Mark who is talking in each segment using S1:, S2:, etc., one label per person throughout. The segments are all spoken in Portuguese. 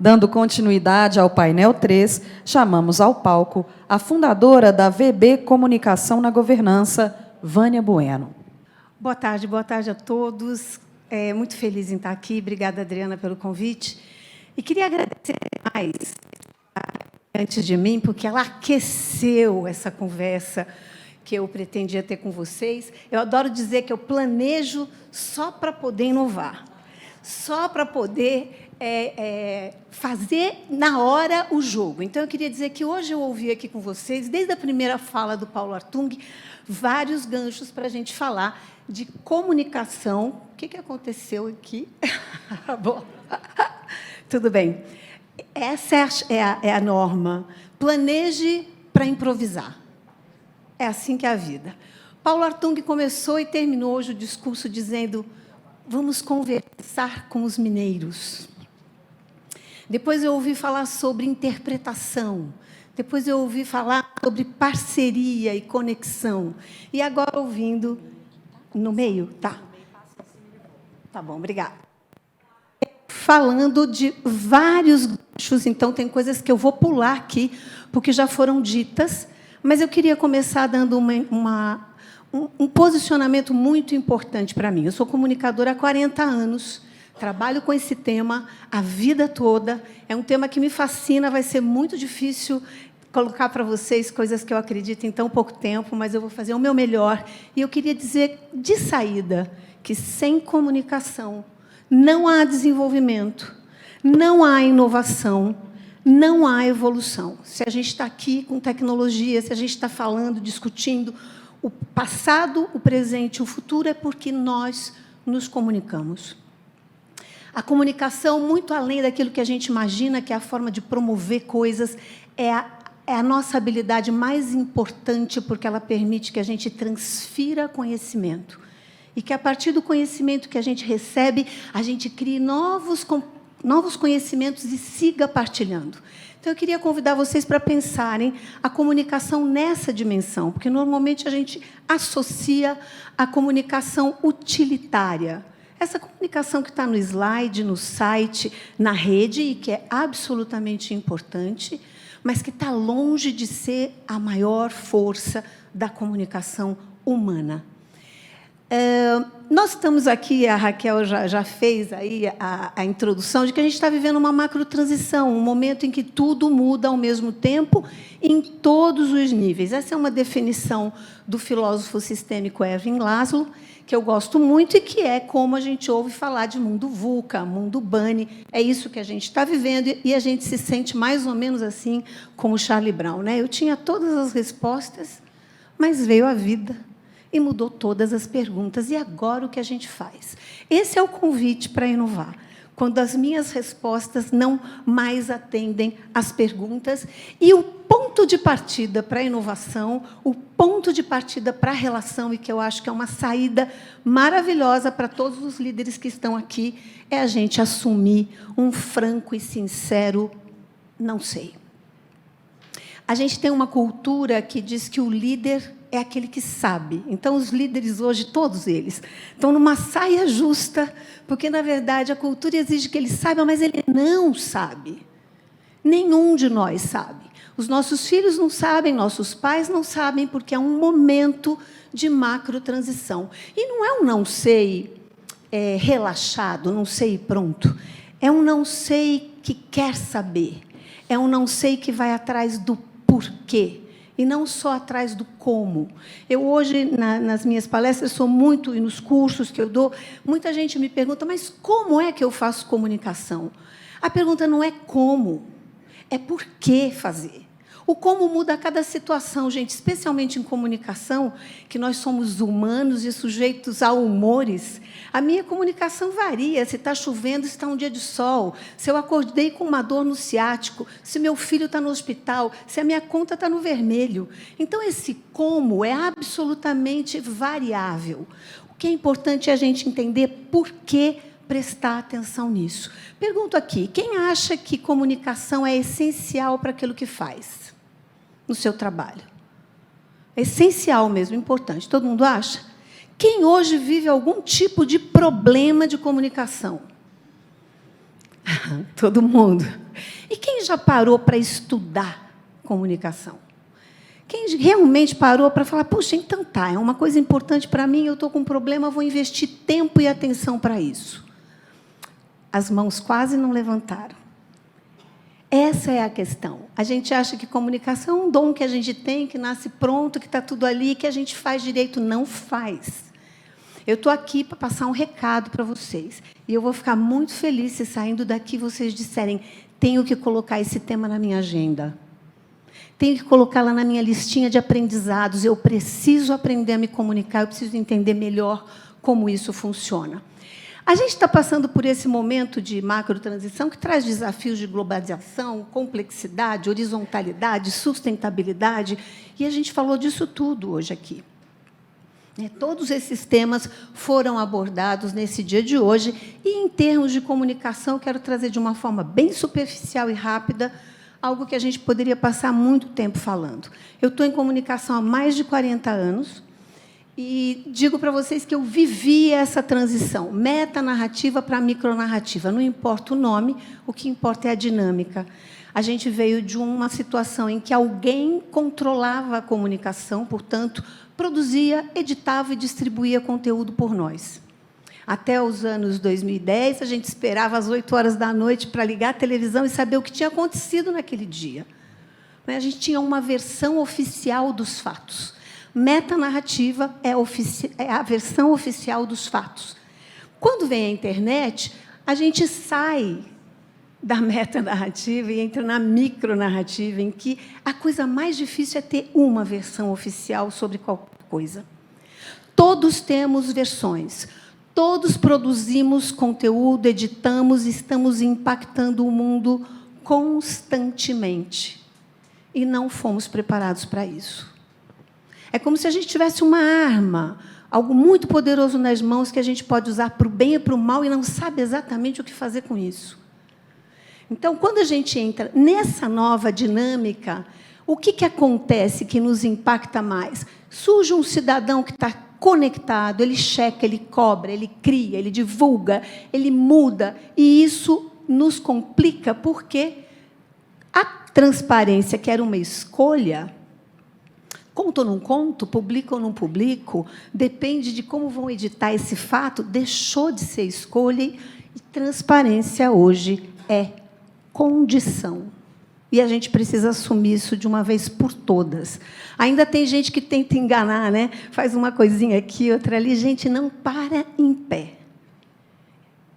S1: Dando continuidade ao painel 3, chamamos ao palco a fundadora da VB Comunicação na Governança, Vânia Bueno.
S2: Boa tarde a todos. Muito feliz em estar aqui. Obrigada, Adriana, pelo convite. E queria agradecer mais antes de mim, porque ela aqueceu essa conversa que eu pretendia ter com vocês. Eu adoro dizer que eu planejo só para poder inovar, só para poder fazer na hora o jogo. Então, eu queria dizer que hoje eu ouvi aqui com vocês, desde a primeira fala do Paulo Artung, vários ganchos para a gente falar de comunicação. O que aconteceu aqui? Bom, tudo bem. Essa é a norma. Planeje para improvisar. É assim que é a vida. Paulo Artung começou e terminou hoje o discurso dizendo: vamos conversar com os mineiros. Depois eu ouvi falar sobre interpretação. Depois eu ouvi falar sobre parceria e conexão. E agora ouvindo no meio, tá? Tá bom, obrigada. Falando de vários ganchos, então tem coisas que eu vou pular aqui, porque já foram ditas, mas eu queria começar dando um posicionamento muito importante para mim. Eu sou comunicadora há 40 anos, trabalho com esse tema a vida toda, é um tema que me fascina, vai ser muito difícil colocar para vocês coisas que eu acredito em tão pouco tempo, mas eu vou fazer o meu melhor. E eu queria dizer, de saída, que sem comunicação não há desenvolvimento, não há inovação, não há evolução. Se a gente está aqui com tecnologia, se a gente está falando, discutindo o passado, o presente e o futuro, é porque nós nos comunicamos. A comunicação, muito além daquilo que a gente imagina, que é a forma de promover coisas, é a nossa habilidade mais importante, porque ela permite que a gente transfira conhecimento. E que, a partir do conhecimento que a gente recebe, a gente crie novos conhecimentos e siga partilhando. Então, eu queria convidar vocês para pensarem a comunicação nessa dimensão, porque, normalmente, a gente associa a comunicação utilitária. Essa comunicação que está no slide, no site, na rede, e que é absolutamente importante, mas que está longe de ser a maior força da comunicação humana. Nós estamos aqui, a Raquel já fez aí a introdução, de que a gente está vivendo uma macrotransição, um momento em que tudo muda ao mesmo tempo, em todos os níveis. Essa é uma definição do filósofo sistêmico Erving Laszlo, que eu gosto muito, e que é como a gente ouve falar de mundo VUCA, mundo BANI. É isso que a gente está vivendo, e a gente se sente mais ou menos assim como Charlie Brown, né? Eu tinha todas as respostas, mas veio a vida e mudou todas as perguntas. E agora o que a gente faz? Esse é o convite para inovar. Quando as minhas respostas não mais atendem às perguntas, e o ponto de partida para a inovação, o ponto de partida para a relação, e que eu acho que é uma saída maravilhosa para todos os líderes que estão aqui, é a gente assumir um franco e sincero não sei. A gente tem uma cultura que diz que o líder é aquele que sabe. Então, os líderes hoje, todos eles, estão numa saia justa, porque, na verdade, a cultura exige que ele saiba, mas ele não sabe. Nenhum de nós sabe. Os nossos filhos não sabem, nossos pais não sabem, porque é um momento de macrotransição. E não é um não sei relaxado, não sei e pronto. É um não sei que quer saber. É um não sei que vai atrás do porquê. E não só atrás do como. Eu, hoje, nas minhas palestras, sou muito, e nos cursos que eu dou, muita gente me pergunta, mas como é que eu faço comunicação? A pergunta não é como, é por que fazer. O como muda a cada situação, gente, especialmente em comunicação, que nós somos humanos e sujeitos a humores. A minha comunicação varia, se está chovendo, se está um dia de sol, se eu acordei com uma dor no ciático, se meu filho está no hospital, se a minha conta está no vermelho. Então, esse como é absolutamente variável. O que é importante é a gente entender por que prestar atenção nisso. Pergunto aqui, quem acha que comunicação é essencial para aquilo que faz no seu trabalho? É essencial mesmo, importante. Todo mundo acha? Quem hoje vive algum tipo de problema de comunicação? Todo mundo. E quem já parou para estudar comunicação? Quem realmente parou para falar, puxa, então tá, é uma coisa importante para mim, eu estou com um problema, vou investir tempo e atenção para isso. As mãos quase não levantaram. Essa é a questão. A gente acha que comunicação é um dom que a gente tem, que nasce pronto, que está tudo ali, que a gente faz direito. Não faz. Eu estou aqui para passar um recado para vocês. E eu vou ficar muito feliz se, saindo daqui, vocês disserem, tenho que colocar esse tema na minha agenda. Tenho que colocá-la na minha listinha de aprendizados. Eu preciso aprender a me comunicar, eu preciso entender melhor como isso funciona. A gente está passando por esse momento de macrotransição que traz desafios de globalização, complexidade, horizontalidade, sustentabilidade, e a gente falou disso tudo hoje aqui. Todos esses temas foram abordados nesse dia de hoje, e, em termos de comunicação, quero trazer de uma forma bem superficial e rápida algo que a gente poderia passar muito tempo falando. Eu estou em comunicação há mais de 40 anos, e digo para vocês que eu vivi essa transição, metanarrativa para micronarrativa. Não importa o nome, o que importa é a dinâmica. A gente veio de uma situação em que alguém controlava a comunicação, portanto, produzia, editava e distribuía conteúdo por nós. Até os anos 2010, a gente esperava às 8 horas da noite para ligar a televisão e saber o que tinha acontecido naquele dia. A gente tinha uma versão oficial dos fatos. Metanarrativa é a versão oficial dos fatos. Quando vem a internet, a gente sai da metanarrativa e entra na micronarrativa, em que a coisa mais difícil é ter uma versão oficial sobre qualquer coisa. Todos temos versões, todos produzimos conteúdo, editamos, estamos impactando o mundo constantemente. E não fomos preparados para isso. É como se a gente tivesse uma arma, algo muito poderoso nas mãos que a gente pode usar para o bem e para o mal e não sabe exatamente o que fazer com isso. Então, quando a gente entra nessa nova dinâmica, o que acontece que nos impacta mais? Surge um cidadão que está conectado, ele checa, ele cobra, ele cria, ele divulga, ele muda, e isso nos complica porque a transparência, que era uma escolha, conto ou não conto, publico ou não publico, depende de como vão editar esse fato, deixou de ser escolha, e transparência hoje é condição. E a gente precisa assumir isso de uma vez por todas. Ainda tem gente que tenta enganar, né? Faz uma coisinha aqui, outra ali. Gente, não para em pé.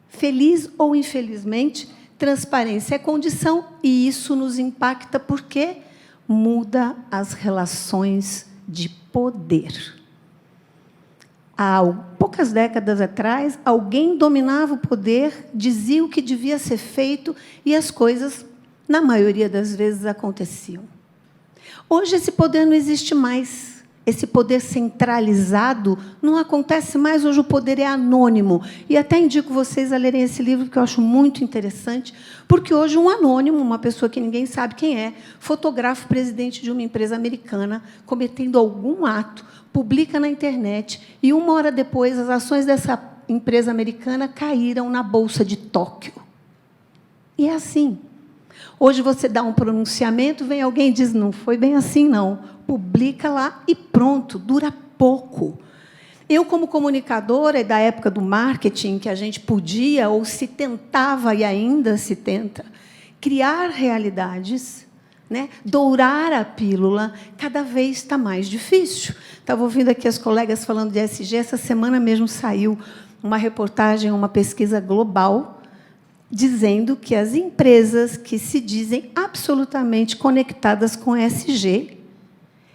S2: Feliz ou infelizmente, transparência é condição, e isso nos impacta porque muda as relações de poder. Há poucas décadas atrás, alguém dominava o poder, dizia o que devia ser feito, e as coisas, na maioria das vezes, aconteciam. Hoje, esse poder não existe mais. Esse poder centralizado não acontece mais. Hoje, o poder é anônimo. E até indico vocês a lerem esse livro, que eu acho muito interessante, porque hoje um anônimo, uma pessoa que ninguém sabe quem é, fotografa o presidente de uma empresa americana cometendo algum ato, publica na internet, e 1 hora depois as ações dessa empresa americana caíram na Bolsa de Tóquio. E é assim. Hoje você dá um pronunciamento, vem alguém e diz, não foi bem assim, não. Publica lá e pronto, dura pouco. Eu, como comunicadora, da época do marketing, que a gente podia, ou se tentava, e ainda se tenta, criar realidades, né? Dourar a pílula, cada vez está mais difícil. Estava ouvindo aqui as colegas falando de ESG, essa semana mesmo saiu uma reportagem, uma pesquisa global, dizendo que as empresas que se dizem absolutamente conectadas com ESG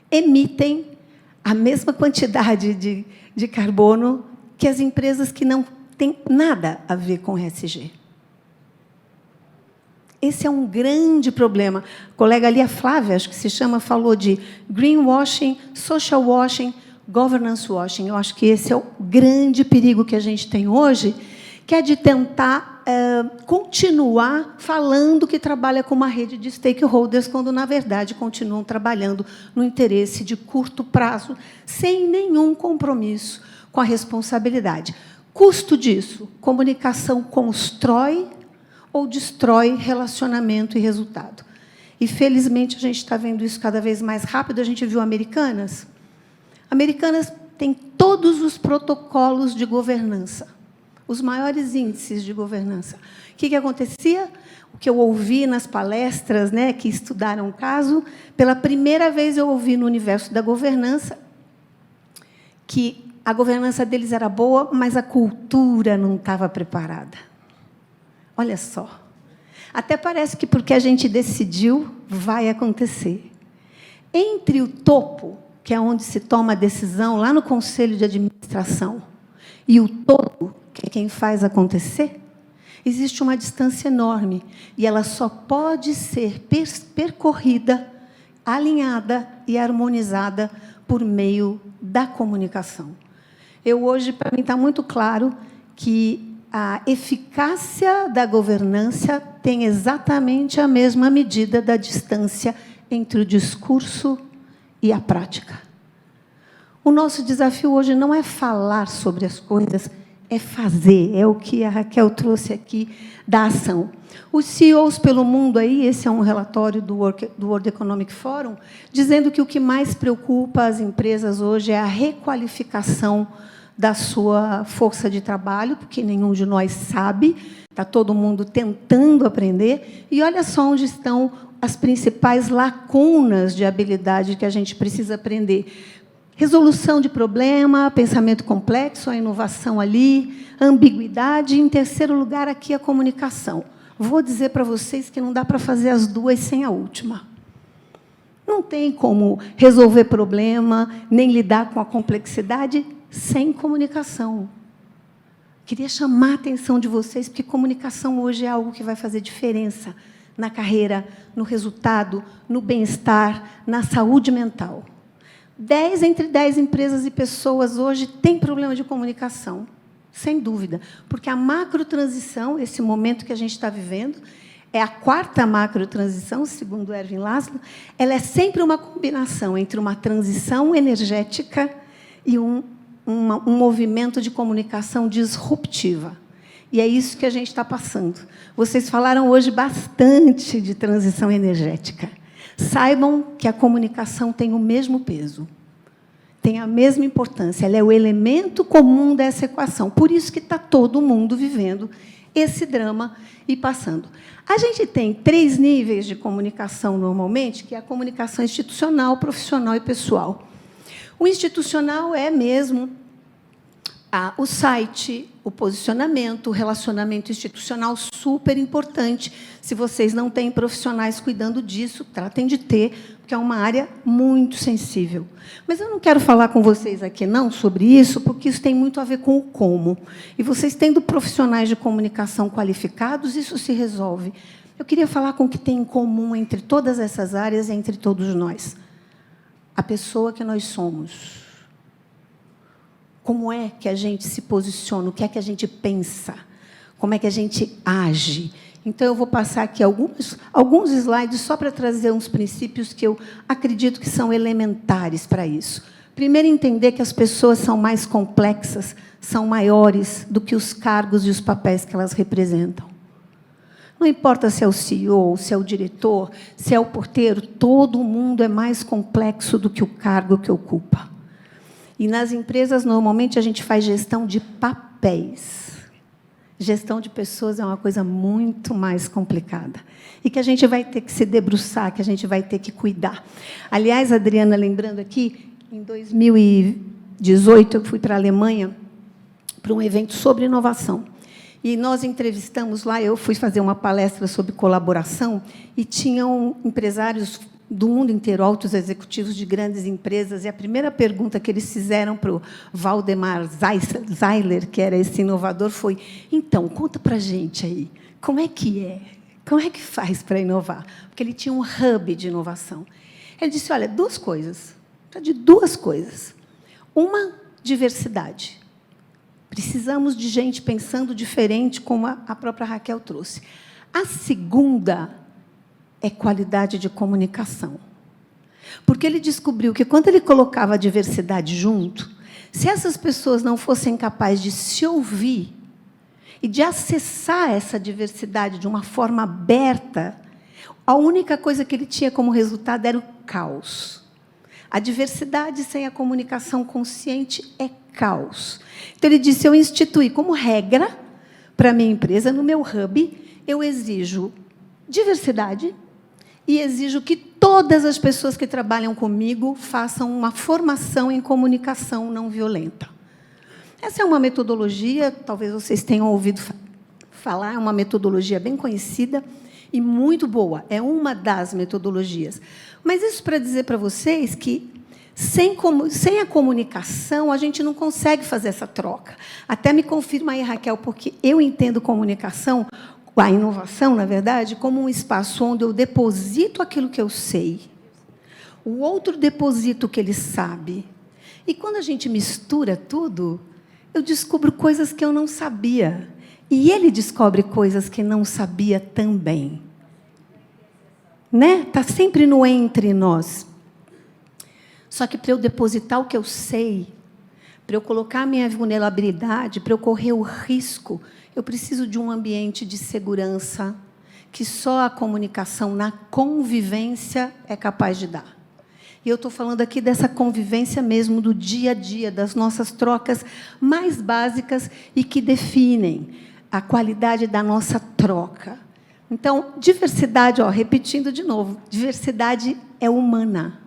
S2: emitem a mesma quantidade de carbono que as empresas que não têm nada a ver com ESG. Esse é um grande problema. A colega ali, a Flávia, acho que se chama, falou de greenwashing, social washing, governance washing. Eu acho que esse é o grande perigo que a gente tem hoje, que é de tentar continuar falando que trabalha com uma rede de stakeholders, quando, na verdade, continuam trabalhando no interesse de curto prazo, sem nenhum compromisso com a responsabilidade. Custo disso: comunicação constrói ou destrói relacionamento e resultado. E, felizmente, a gente está vendo isso cada vez mais rápido. A gente viu Americanas. Americanas tem todos os protocolos de governança, os maiores índices de governança. O que acontecia? O que eu ouvi nas palestras, né, que estudaram o caso, pela primeira vez eu ouvi no universo da governança que a governança deles era boa, mas a cultura não estava preparada. Olha só. Até parece que porque a gente decidiu, vai acontecer. Entre o topo, que é onde se toma a decisão, lá no Conselho de Administração, e o todo, que é quem faz acontecer, existe uma distância enorme. E ela só pode ser percorrida, alinhada e harmonizada por meio da comunicação. Hoje, para mim, está muito claro que a eficácia da governança tem exatamente a mesma medida da distância entre o discurso e a prática. O nosso desafio hoje não é falar sobre as coisas, é fazer, é o que a Raquel trouxe aqui da ação. Os CEOs pelo mundo, aí, esse é um relatório do World Economic Forum, dizendo que o que mais preocupa as empresas hoje é a requalificação da sua força de trabalho, porque nenhum de nós sabe, está todo mundo tentando aprender, e olha só onde estão as principais lacunas de habilidade que a gente precisa aprender. Resolução de problema, pensamento complexo, a inovação ali, ambiguidade, e, em terceiro lugar, aqui, a comunicação. Vou dizer para vocês que não dá para fazer as duas sem a última. Não tem como resolver problema, nem lidar com a complexidade sem comunicação. Queria chamar a atenção de vocês, porque comunicação hoje é algo que vai fazer diferença na carreira, no resultado, no bem-estar, na saúde mental. 10 entre 10 empresas e pessoas hoje têm problema de comunicação, sem dúvida, porque a macrotransição, esse momento que a gente está vivendo, é a quarta macrotransição, segundo Ervin Laszlo, ela é sempre uma combinação entre uma transição energética e um movimento de comunicação disruptiva. E é isso que a gente está passando. Vocês falaram hoje bastante de transição energética. Saibam que a comunicação tem o mesmo peso, tem a mesma importância, ela é o elemento comum dessa equação. Por isso que está todo mundo vivendo esse drama e passando. A gente tem 3 níveis de comunicação, normalmente, que é a comunicação institucional, profissional e pessoal. O institucional é mesmo o site, o posicionamento, o relacionamento institucional, super importante. Se vocês não têm profissionais cuidando disso, tratem de ter, porque é uma área muito sensível. Mas eu não quero falar com vocês aqui, não, sobre isso, porque isso tem muito a ver com o como. E vocês tendo profissionais de comunicação qualificados, isso se resolve. Eu queria falar com o que tem em comum entre todas essas áreas e entre todos nós. A pessoa que nós somos. Como é que a gente se posiciona? O que é que a gente pensa? Como é que a gente age? Então, eu vou passar aqui alguns slides só para trazer uns princípios que eu acredito que são elementares para isso. Primeiro, entender que as pessoas são mais complexas, são maiores do que os cargos e os papéis que elas representam. Não importa se é o CEO, se é o diretor, se é o porteiro, todo mundo é mais complexo do que o cargo que ocupa. E, nas empresas, normalmente, a gente faz gestão de papéis. Gestão de pessoas é uma coisa muito mais complicada. E que a gente vai ter que se debruçar, que a gente vai ter que cuidar. Aliás, Adriana, lembrando aqui, em 2018, eu fui para a Alemanha para um evento sobre inovação. E nós entrevistamos lá, eu fui fazer uma palestra sobre colaboração, e tinham empresários do mundo inteiro, altos executivos de grandes empresas, e a primeira pergunta que eles fizeram para o Waldemar Zeiler, que era esse inovador, foi: então, conta para a gente aí, como é que é? Como é que faz para inovar? Porque ele tinha um hub de inovação. Ele disse: olha, 2 coisas, de 2 coisas. Uma, diversidade. Precisamos de gente pensando diferente, como a própria Raquel trouxe. A segunda é qualidade de comunicação. Porque ele descobriu que, quando ele colocava a diversidade junto, se essas pessoas não fossem capazes de se ouvir e de acessar essa diversidade de uma forma aberta, a única coisa que ele tinha como resultado era o caos. A diversidade sem a comunicação consciente é caos. Então, ele disse, eu instituí como regra para a minha empresa, no meu hub, eu exijo diversidade e exijo que todas as pessoas que trabalham comigo façam uma formação em comunicação não violenta. Essa é uma metodologia, talvez vocês tenham ouvido falar, é uma metodologia bem conhecida e muito boa. É uma das metodologias. Mas isso para dizer para vocês que, sem a comunicação, a gente não consegue fazer essa troca. Até me confirma aí, Raquel, porque eu entendo comunicação, a inovação, na verdade, como um espaço onde eu deposito aquilo que eu sei, o outro deposita o que ele sabe. E, quando a gente mistura tudo, eu descubro coisas que eu não sabia. E ele descobre coisas que não sabia também. Né? Está sempre no entre nós. Só que, para eu depositar o que eu sei, para eu colocar a minha vulnerabilidade, para eu correr o risco, eu preciso de um ambiente de segurança que só a comunicação na convivência é capaz de dar. E eu estou falando aqui dessa convivência mesmo do dia a dia, das nossas trocas mais básicas e que definem a qualidade da nossa troca. Então, diversidade, repetindo de novo, diversidade é humana.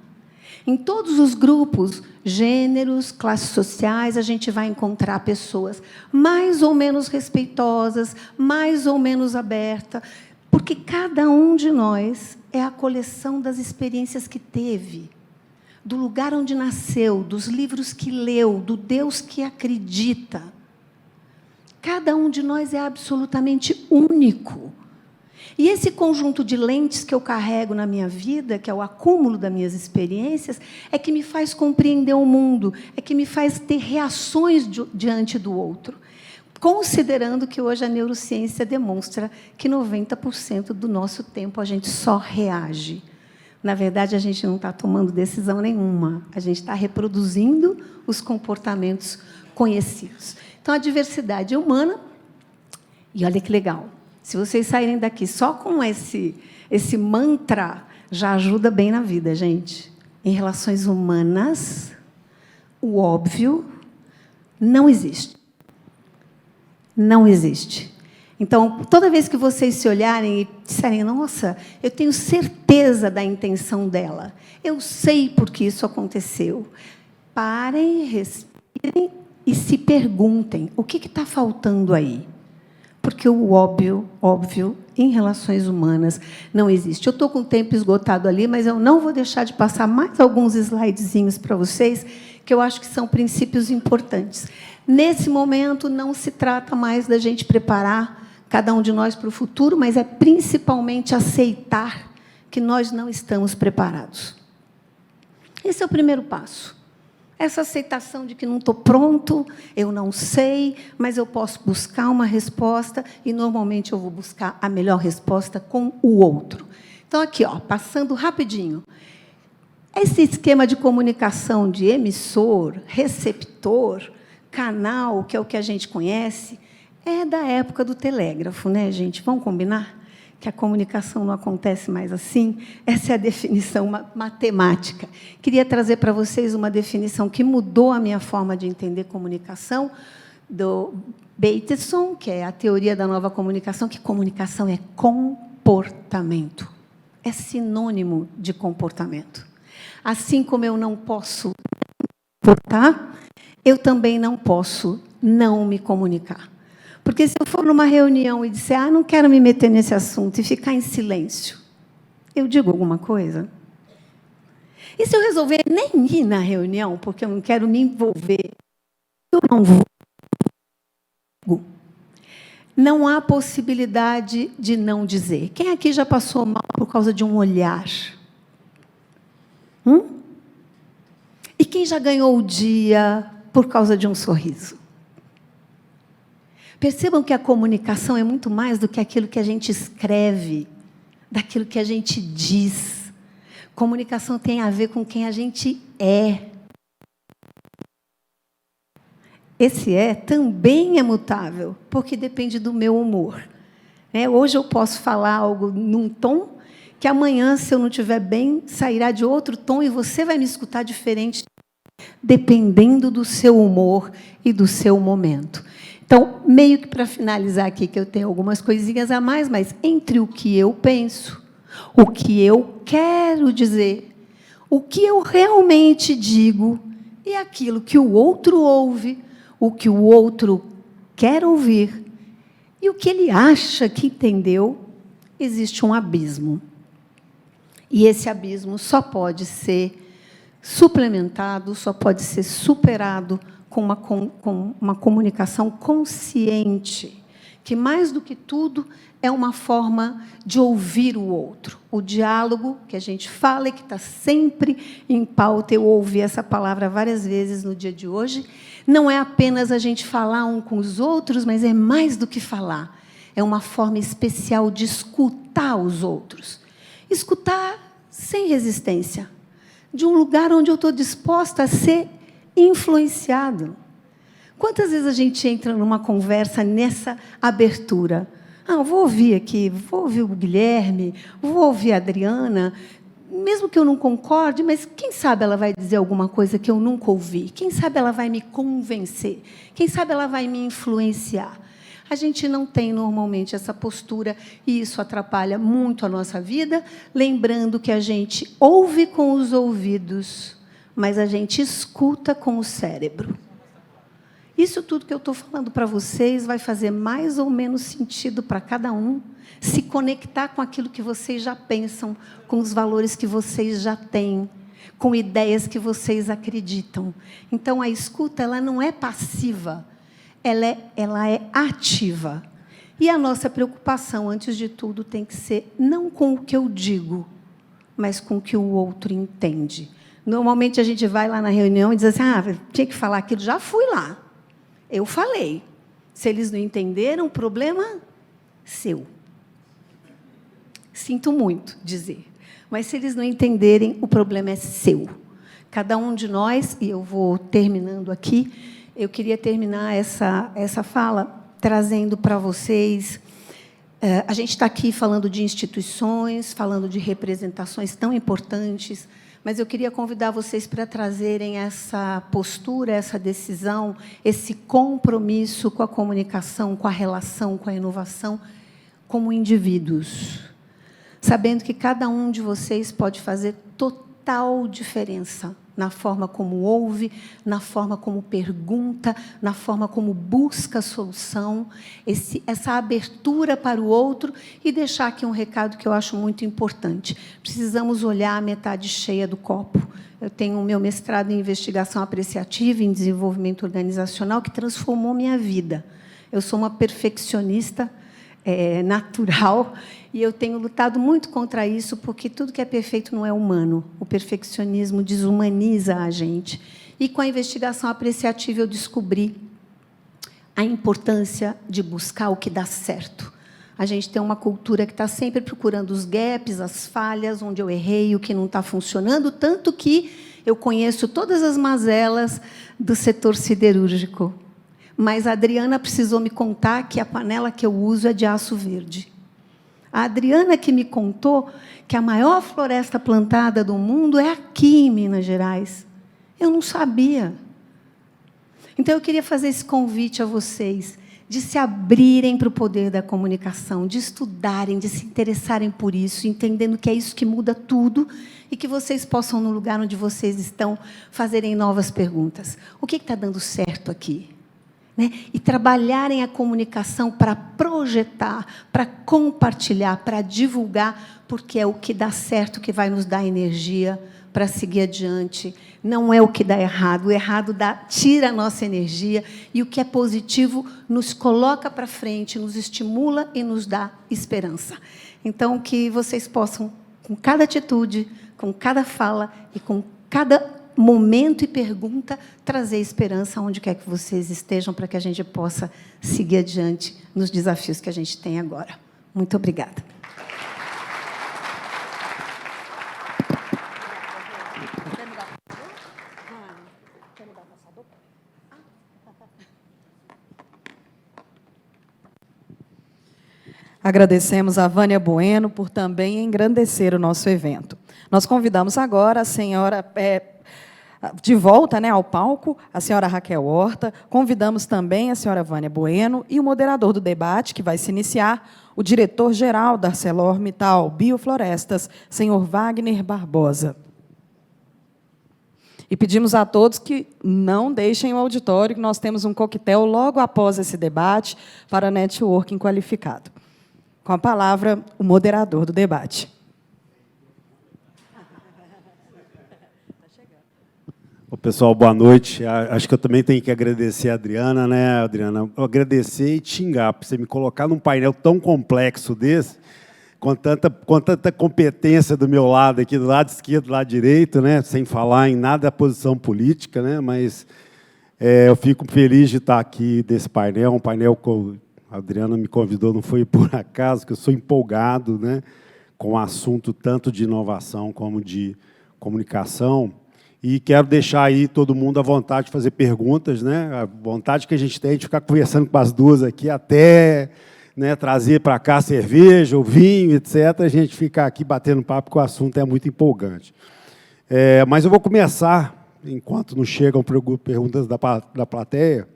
S2: Em todos os grupos, gêneros, classes sociais, a gente vai encontrar pessoas mais ou menos respeitosas, mais ou menos abertas, porque cada um de nós é a coleção das experiências que teve, do lugar onde nasceu, dos livros que leu, do Deus que acredita. Cada um de nós é absolutamente único. E esse conjunto de lentes que eu carrego na minha vida, que é o acúmulo das minhas experiências, é que me faz compreender o mundo, é que me faz ter reações diante do outro. Considerando que hoje a neurociência demonstra que 90% do nosso tempo a gente só reage. Na verdade, a gente não está tomando decisão nenhuma. A gente está reproduzindo os comportamentos conhecidos. Então, a diversidade humana... E olha que legal. Se vocês saírem daqui só com esse mantra, já ajuda bem na vida, gente. Em relações humanas, o óbvio não existe. Não existe. Então, toda vez que vocês se olharem e disserem, nossa, eu tenho certeza da intenção dela, eu sei por que isso aconteceu, parem, respirem e se perguntem, o que está faltando aí? Porque o óbvio, em relações humanas, não existe. Eu estou com o tempo esgotado ali, mas eu não vou deixar de passar mais alguns slidezinhos para vocês, que eu acho que são princípios importantes. Nesse momento, não se trata mais da gente preparar cada um de nós para o futuro, mas é principalmente aceitar que nós não estamos preparados. Esse é o primeiro passo. Essa aceitação de que não estou pronto, eu não sei, mas eu posso buscar uma resposta e, normalmente, eu vou buscar a melhor resposta com o outro. Então, aqui, passando rapidinho. Esse esquema de comunicação de emissor, receptor, canal, que é o que a gente conhece, é da época do telégrafo, né, gente? Vamos combinar? Que a comunicação não acontece mais assim? Essa é a definição matemática. Queria trazer para vocês uma definição que mudou a minha forma de entender comunicação, do Bateson, que é a teoria da nova comunicação, que comunicação é comportamento. É sinônimo de comportamento. Assim como eu não posso comportar, eu também não posso não me comunicar. Porque se eu for numa reunião e disser, não quero me meter nesse assunto, e ficar em silêncio, eu digo alguma coisa? E se eu resolver nem ir na reunião, porque eu não quero me envolver, eu não vou. Não há possibilidade de não dizer. Quem aqui já passou mal por causa de um olhar? E quem já ganhou o dia por causa de um sorriso? Percebam que a comunicação é muito mais do que aquilo que a gente escreve, daquilo que a gente diz. Comunicação tem a ver com quem a gente é. esse também é mutável, porque depende do meu humor. Hoje eu posso falar algo num tom que amanhã, se eu não estiver bem, sairá de outro tom e você vai me escutar diferente, dependendo do seu humor e do seu momento. Então, meio que para finalizar aqui, que eu tenho algumas coisinhas a mais, mas entre o que eu penso, o que eu quero dizer, o que eu realmente digo e aquilo que o outro ouve, o que o outro quer ouvir e o que ele acha que entendeu, existe um abismo. E esse abismo só pode ser suplementado, só pode ser superado com uma comunicação consciente, que, mais do que tudo, é uma forma de ouvir o outro. O diálogo que a gente fala e que está sempre em pauta, eu ouvi essa palavra várias vezes no dia de hoje, não é apenas a gente falar um com os outros, mas é mais do que falar. É uma forma especial de escutar os outros. Escutar sem resistência, de um lugar onde eu estou disposta a ser influenciado. Quantas vezes a gente entra numa conversa nessa abertura? Vou ouvir aqui, vou ouvir o Guilherme, vou ouvir a Adriana, mesmo que eu não concorde, mas quem sabe ela vai dizer alguma coisa que eu nunca ouvi? Quem sabe ela vai me convencer? Quem sabe ela vai me influenciar? A gente não tem, normalmente, essa postura, e isso atrapalha muito a nossa vida, lembrando que a gente ouve com os ouvidos, mas a gente escuta com o cérebro. Isso tudo que eu estou falando para vocês vai fazer mais ou menos sentido para cada um, se conectar com aquilo que vocês já pensam, com os valores que vocês já têm, com ideias que vocês acreditam. Então, a escuta ela não é passiva, ela é ativa. E a nossa preocupação, antes de tudo, tem que ser não com o que eu digo, mas com o que o outro entende. Normalmente, a gente vai lá na reunião e diz assim, tinha que falar aquilo, já fui lá. Eu falei. Se eles não entenderam, problema seu. Sinto muito dizer. Mas, se eles não entenderem, o problema é seu. Cada um de nós, e eu vou terminando aqui, eu queria terminar essa fala trazendo para vocês... a gente está aqui falando de instituições, falando de representações tão importantes, mas eu queria convidar vocês para trazerem essa postura, essa decisão, esse compromisso com a comunicação, com a relação, com a inovação, como indivíduos, sabendo que cada um de vocês pode fazer total diferença na forma como ouve, na forma como pergunta, na forma como busca a solução, essa abertura para o outro, e deixar aqui um recado que eu acho muito importante. Precisamos olhar a metade cheia do copo. Eu tenho o meu mestrado em investigação apreciativa e em desenvolvimento organizacional, que transformou minha vida. Eu sou uma perfeccionista natural, e eu tenho lutado muito contra isso, porque tudo que é perfeito não é humano. O perfeccionismo desumaniza a gente. E, com a investigação apreciativa, eu descobri a importância de buscar o que dá certo. A gente tem uma cultura que está sempre procurando os gaps, as falhas, onde eu errei, o que não está funcionando, tanto que eu conheço todas as mazelas do setor siderúrgico. Mas a Adriana precisou me contar que a panela que eu uso é de aço verde. A Adriana que me contou que a maior floresta plantada do mundo é aqui, em Minas Gerais. Eu não sabia. Então, eu queria fazer esse convite a vocês, de se abrirem para o poder da comunicação, de estudarem, de se interessarem por isso, entendendo que é isso que muda tudo, e que vocês possam, no lugar onde vocês estão, fazerem novas perguntas. O que está dando certo aqui? E trabalharem a comunicação para projetar, para compartilhar, para divulgar, porque é o que dá certo que vai nos dar energia para seguir adiante. Não é o que dá errado. O errado tira a nossa energia, e o que é positivo nos coloca para frente, nos estimula e nos dá esperança. Então, que vocês possam, com cada atitude, com cada fala e com cada momento e pergunta, trazer esperança onde quer que vocês estejam, para que a gente possa seguir adiante nos desafios que a gente tem agora. Muito obrigada.
S1: Agradecemos a Vânia Bueno por também engrandecer o nosso evento. Nós convidamos agora a senhora, de volta, né, ao palco, a senhora Raquel Horta, convidamos também a senhora Vânia Bueno e o moderador do debate, que vai se iniciar, o diretor-geral da ArcelorMittal Bioflorestas, senhor Wagner Barbosa. E pedimos a todos que não deixem o auditório, que nós temos um coquetel logo após esse debate para networking qualificado. Com a palavra, o moderador do debate.
S3: Ô, pessoal, boa noite. Acho que eu também tenho que agradecer a Adriana, né, Adriana? Agradecer e te xingar, por você me colocar num painel tão complexo desse, com tanta competência do meu lado aqui, do lado esquerdo, do lado direito, né, sem falar em nada da posição política, né, mas eu fico feliz de estar aqui nesse painel, um painel que a Adriana me convidou, não foi por acaso, que eu sou empolgado, né, com o assunto tanto de inovação como de comunicação. E quero deixar aí todo mundo à vontade de fazer perguntas, né? A vontade que a gente tem de ficar conversando com as duas aqui, até, né, trazer para cá cerveja, o vinho, etc. A gente fica aqui batendo papo, porque o assunto é muito empolgante. Mas eu vou começar, enquanto não chegam perguntas da plateia.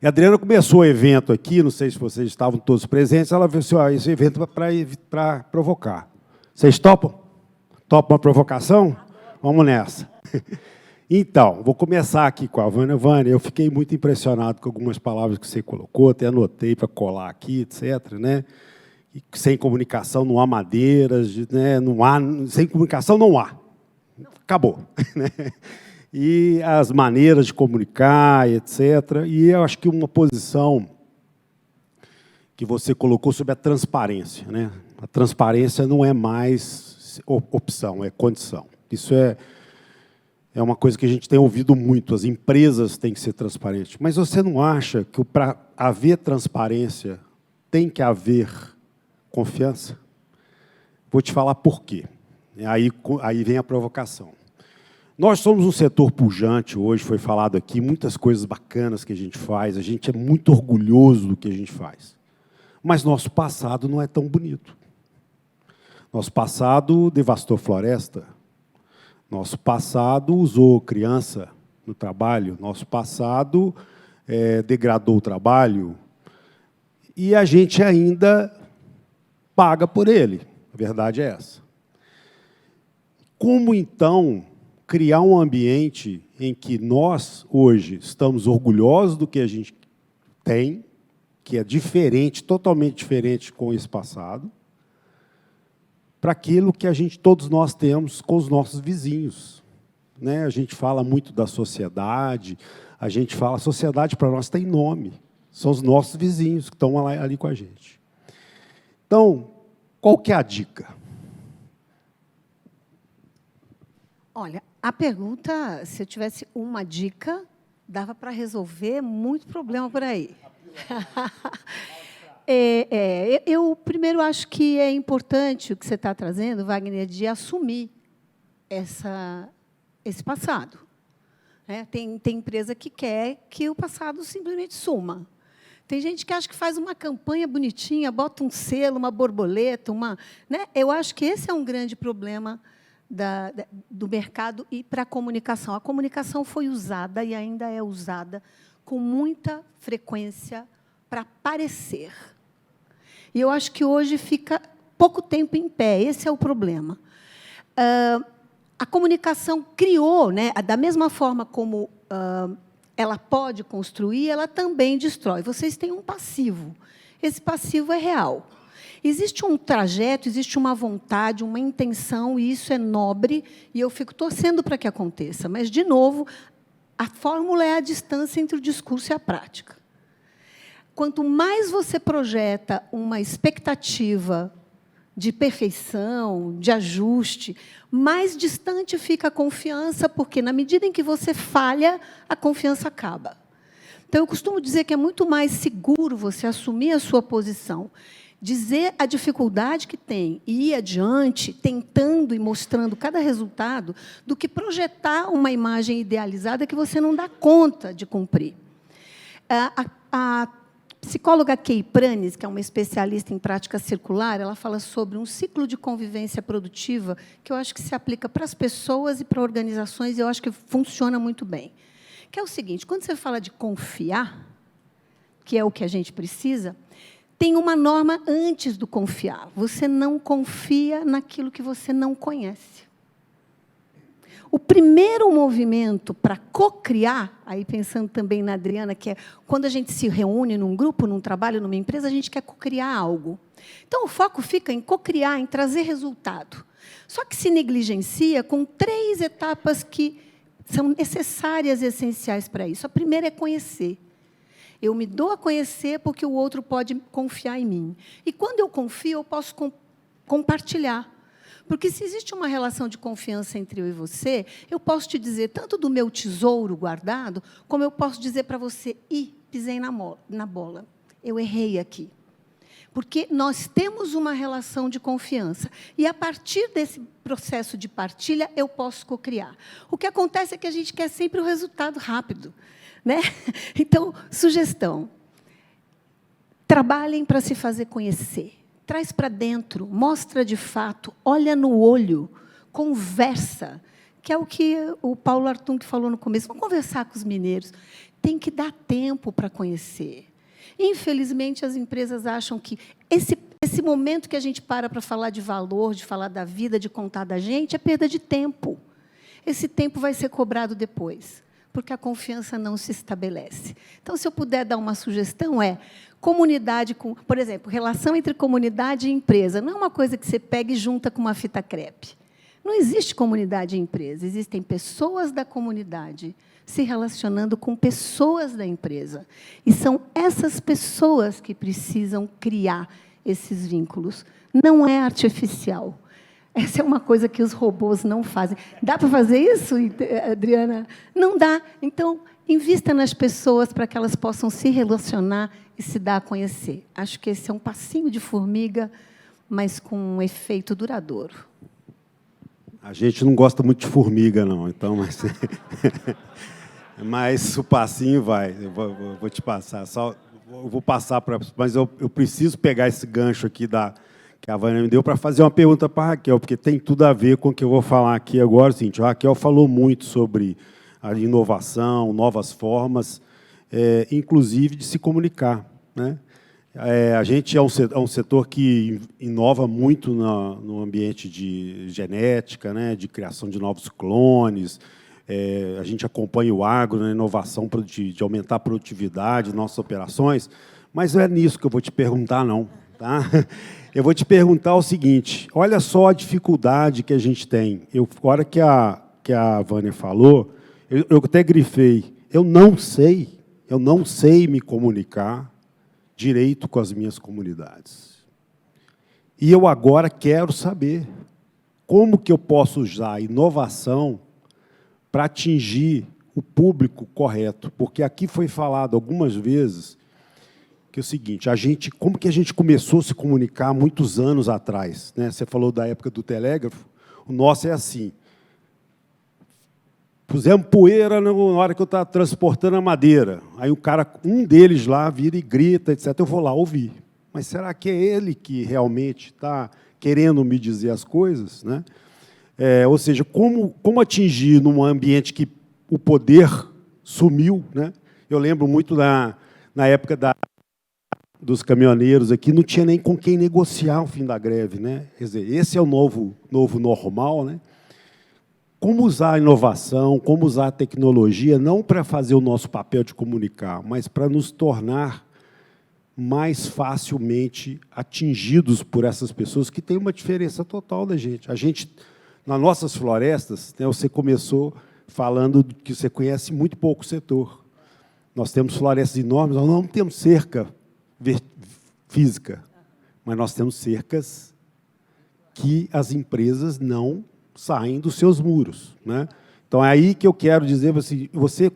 S3: E a Adriana começou o evento aqui, não sei se vocês estavam todos presentes, ela disse, ó, esse evento é para provocar. Vocês topam? Topam uma provocação? Vamos nessa. Então, vou começar aqui com a Vânia. Vânia, eu fiquei muito impressionado com algumas palavras que você colocou, até anotei para colar aqui, etc. Né? E sem comunicação não há madeiras, né? Sem comunicação não há. Acabou. Né? E as maneiras de comunicar, etc. E eu acho que uma posição que você colocou sobre a transparência. Né? A transparência não é mais opção, é condição. Isso é uma coisa que a gente tem ouvido muito. As empresas têm que ser transparentes. Mas você não acha que para haver transparência tem que haver confiança? Vou te falar por quê. Aí vem a provocação. Nós somos um setor pujante hoje, foi falado aqui, muitas coisas bacanas que a gente faz, a gente é muito orgulhoso do que a gente faz. Mas nosso passado não é tão bonito. Nosso passado devastou floresta. Nosso passado usou criança no trabalho, nosso passado degradou o trabalho, e a gente ainda paga por ele. A verdade é essa. Como, então, criar um ambiente em que nós, hoje, estamos orgulhosos do que a gente tem, que é diferente, totalmente diferente com esse passado, para aquilo que todos nós temos com os nossos vizinhos. Né? A gente fala muito da sociedade, a sociedade para nós tem nome, são os nossos vizinhos que estão ali com a gente. Então, qual que é a dica?
S2: Olha, a pergunta, se eu tivesse uma dica, dava para resolver muito problema por aí. Eu, primeiro, acho que é importante o que você está trazendo, Wagner, de assumir esse passado. Tem empresa que quer que o passado simplesmente suma. Tem gente que acha que faz uma campanha bonitinha, bota um selo, uma borboleta, né? Eu acho que esse é um grande problema do mercado e para a comunicação. A comunicação foi usada e ainda é usada com muita frequência para parecer. E eu acho que hoje fica pouco tempo em pé. Esse é o problema. A comunicação criou, né, da mesma forma como ela pode construir, ela também destrói. Vocês têm um passivo. Esse passivo é real. Existe um trajeto, existe uma vontade, uma intenção, e isso é nobre, e eu fico torcendo para que aconteça. Mas, de novo, a fórmula é a distância entre o discurso e a prática. Quanto mais você projeta uma expectativa de perfeição, de ajuste, mais distante fica a confiança, porque, na medida em que você falha, a confiança acaba. Então, eu costumo dizer que é muito mais seguro você assumir a sua posição, dizer a dificuldade que tem e ir adiante, tentando e mostrando cada resultado, do que projetar uma imagem idealizada que você não dá conta de cumprir. psicóloga Kay Pranes, que é uma especialista em prática circular, ela fala sobre um ciclo de convivência produtiva que eu acho que se aplica para as pessoas e para organizações, e eu acho que funciona muito bem. Que é o seguinte, quando você fala de confiar, que é o que a gente precisa, tem uma norma antes do confiar. Você não confia naquilo que você não conhece. O primeiro movimento para cocriar, aí pensando também na Adriana, que é quando a gente se reúne num grupo, num trabalho, numa empresa, a gente quer cocriar algo. Então, o foco fica em cocriar, em trazer resultado. Só que se negligencia com 3 etapas que são necessárias e essenciais para isso. A primeira é conhecer. Eu me dou a conhecer porque o outro pode confiar em mim. E, quando eu confio, eu posso compartilhar. Porque, se existe uma relação de confiança entre eu e você, eu posso te dizer tanto do meu tesouro guardado, como eu posso dizer para você, pisei na bola, eu errei aqui. Porque nós temos uma relação de confiança. E, a partir desse processo de partilha, eu posso cocriar. O que acontece é que a gente quer sempre o resultado rápido, né? Então, sugestão. Trabalhem para se fazer conhecer. Traz para dentro, mostra de fato, olha no olho, conversa, que é o que o Paulo Artung falou no começo. Vamos conversar com os mineiros. Tem que dar tempo para conhecer. Infelizmente, as empresas acham que esse momento que a gente para falar de valor, de falar da vida, de contar da gente, é perda de tempo. Esse tempo vai ser cobrado depois, porque a confiança não se estabelece. Então, se eu puder dar uma sugestão, comunidade, por exemplo, relação entre comunidade e empresa. Não é uma coisa que você pega e junta com uma fita crepe. Não existe comunidade e empresa. Existem pessoas da comunidade se relacionando com pessoas da empresa. E são essas pessoas que precisam criar esses vínculos. Não é artificial. Essa é uma coisa que os robôs não fazem. Dá para fazer isso, Adriana? Não dá. Então, invista nas pessoas para que elas possam se relacionar e se dar a conhecer. Acho que esse é um passinho de formiga, mas com um efeito duradouro.
S3: A gente não gosta muito de formiga, não. Então, mas o passinho vai. Eu vou te passar. Eu vou passar para... Mas eu preciso pegar esse gancho aqui que a Vânia me deu para fazer uma pergunta para a Raquel, porque tem tudo a ver com o que eu vou falar aqui agora. O seguinte, a Raquel falou muito sobre a inovação, novas formas, inclusive de se comunicar, né? A gente é um setor que inova muito no ambiente de genética, né, de criação de novos clones. A gente acompanha o agro na inovação de aumentar a produtividade de nossas operações, mas não é nisso que eu vou te perguntar, não. Tá? Eu vou te perguntar o seguinte, olha só a dificuldade que a gente tem. A hora que a Vânia falou, eu até grifei, eu não sei me comunicar direito com as minhas comunidades. E eu agora quero saber como que eu posso usar a inovação para atingir o público correto. Porque aqui foi falado algumas vezes que é o seguinte, como que a gente começou a se comunicar há muitos anos atrás, né? Você falou da época do telégrafo, o nosso é assim. Pusemos poeira na hora que eu estava transportando a madeira. Aí um deles lá vira e grita, etc. Eu vou lá ouvir. Mas será que é ele que realmente está querendo me dizer as coisas, né? Ou seja, como atingir num ambiente que o poder sumiu, né? Eu lembro muito na época dos caminhoneiros aqui, não tinha nem com quem negociar o fim da greve, né? Quer dizer, esse é o novo normal, né? Como usar a inovação, como usar a tecnologia, não para fazer o nosso papel de comunicar, mas para nos tornar mais facilmente atingidos por essas pessoas que têm uma diferença total da gente. A gente, nas nossas florestas, né, você começou falando que você conhece muito pouco o setor. Nós temos florestas enormes, nós não temos cerca física, mas nós temos cercas que as empresas não saem dos seus muros, né? Então, é aí que eu quero dizer, você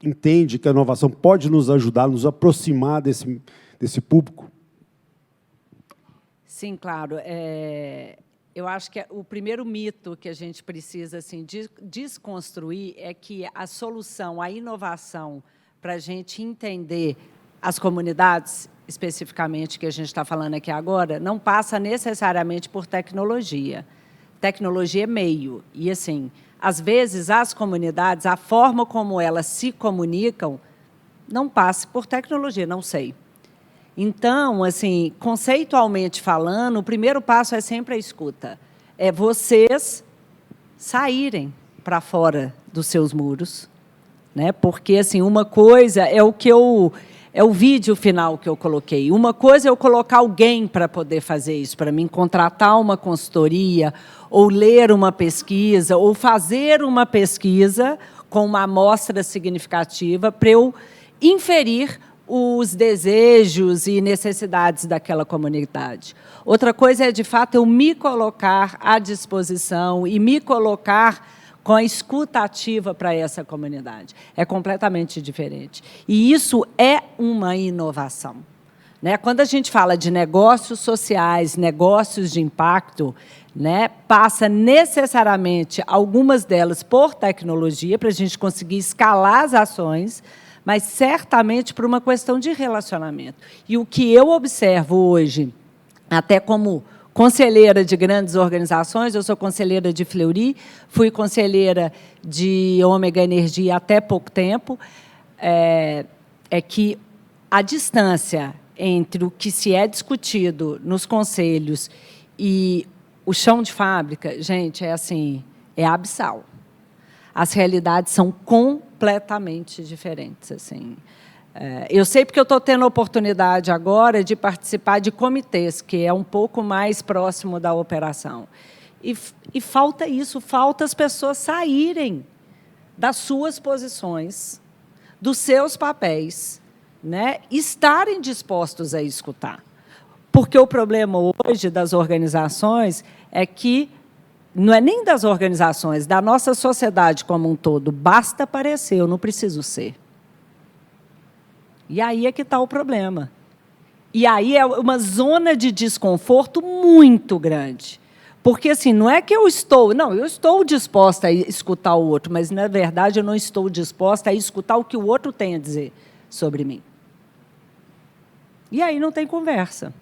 S3: entende que a inovação pode nos ajudar, nos aproximar desse público?
S4: Sim, claro. Eu acho que o primeiro mito que a gente precisa desconstruir é que a solução, a inovação, para a gente entender as comunidades, especificamente, que a gente está falando aqui agora, não passa necessariamente por tecnologia. Tecnologia é meio. E, assim, às vezes, as comunidades, a forma como elas se comunicam, não passa por tecnologia, não sei. Então, assim, conceitualmente falando, o primeiro passo é sempre a escuta. É vocês saírem para fora dos seus muros, né? Porque, assim, uma coisa é o vídeo final que eu coloquei. Uma coisa é eu colocar alguém para poder fazer isso, para mim, contratar uma consultoria, ou ler uma pesquisa, ou fazer uma pesquisa com uma amostra significativa para eu inferir os desejos e necessidades daquela comunidade. Outra coisa é, de fato, eu me colocar à disposição e me colocar com a escuta ativa para essa comunidade. É completamente diferente. E isso é uma inovação, né? Quando a gente fala de negócios sociais, negócios de impacto, né, passa necessariamente, algumas delas, por tecnologia, para a gente conseguir escalar as ações, mas certamente por uma questão de relacionamento. E o que eu observo hoje, até como conselheira de grandes organizações, eu sou conselheira de Fleury, fui conselheira de Ômega Energia até pouco tempo, é que a distância entre o que se é discutido nos conselhos e o chão de fábrica, gente, é assim, é abissal. As realidades são completamente diferentes, assim. Eu sei porque eu estou tendo a oportunidade agora de participar de comitês, que é um pouco mais próximo da operação. E falta isso, falta as pessoas saírem das suas posições, dos seus papéis, né, estarem dispostos a escutar. Porque o problema hoje das organizações é que não é nem das organizações, da nossa sociedade como um todo. Basta parecer, eu não preciso ser. E aí é que está o problema. E aí é uma zona de desconforto muito grande. Porque, assim, não é que eu estou disposta a escutar o outro, mas, na verdade, eu não estou disposta a escutar o que o outro tem a dizer sobre mim. E aí não tem conversa.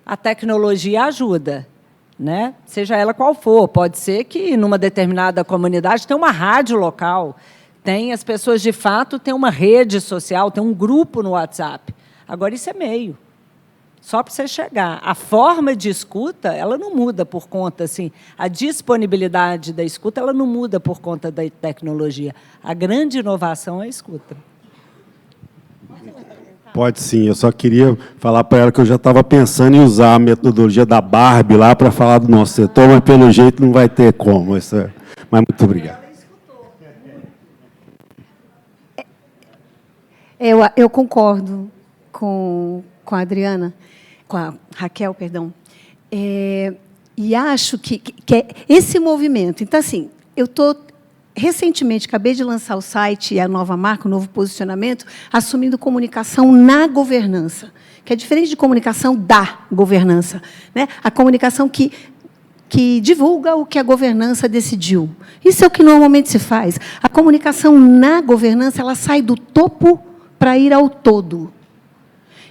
S4: A tecnologia ajuda, né? Seja ela qual for. Pode ser que, numa determinada comunidade, tenha uma rádio local, as pessoas, de fato, têm uma rede social, tem um grupo no WhatsApp. Agora, isso é meio. Só para você chegar. A forma de escuta, ela não muda por conta, assim, a disponibilidade da escuta, ela não muda por conta da tecnologia. A grande inovação é a escuta.
S3: Pode sim, eu só queria falar para ela que eu já estava pensando em usar a metodologia da Barbie lá para falar do nosso setor, mas, pelo jeito, não vai ter como. Mas muito obrigado.
S2: Eu concordo com a Adriana, com a Raquel, perdão, e acho que é esse movimento. Então, assim, recentemente, acabei de lançar o site e a nova marca, o novo posicionamento, assumindo comunicação na governança, que é diferente de comunicação da governança, né? A comunicação que divulga o que a governança decidiu. Isso é o que normalmente se faz. A comunicação na governança, ela sai do topo para ir ao todo.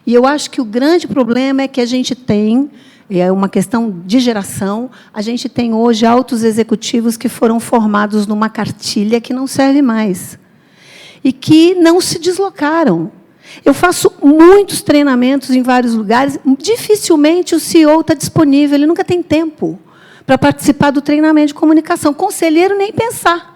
S2: E eu acho que o grande problema é que a gente tem, é uma questão de geração, a gente tem hoje altos executivos que foram formados numa cartilha que não serve mais, e que não se deslocaram. Eu faço muitos treinamentos em vários lugares, dificilmente o CEO está disponível, ele nunca tem tempo para participar do treinamento de comunicação. Conselheiro, nem pensar.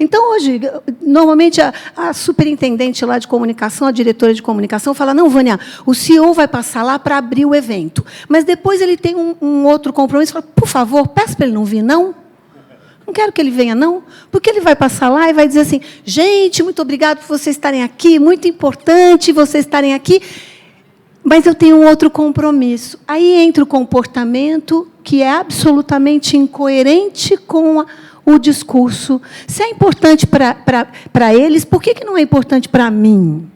S2: Então, hoje, normalmente, a superintendente lá de comunicação, a diretora de comunicação, fala, não, Vânia, o CEO vai passar lá para abrir o evento. Mas depois ele tem um outro compromisso, fala, por favor, peço para ele não vir, não. Não quero que ele venha, não, porque ele vai passar lá e vai dizer assim, gente, muito obrigado por vocês estarem aqui, muito importante vocês estarem aqui, mas eu tenho um outro compromisso. Aí entra o comportamento que é absolutamente incoerente com o discurso. Se é importante para eles, por que não é importante para mim?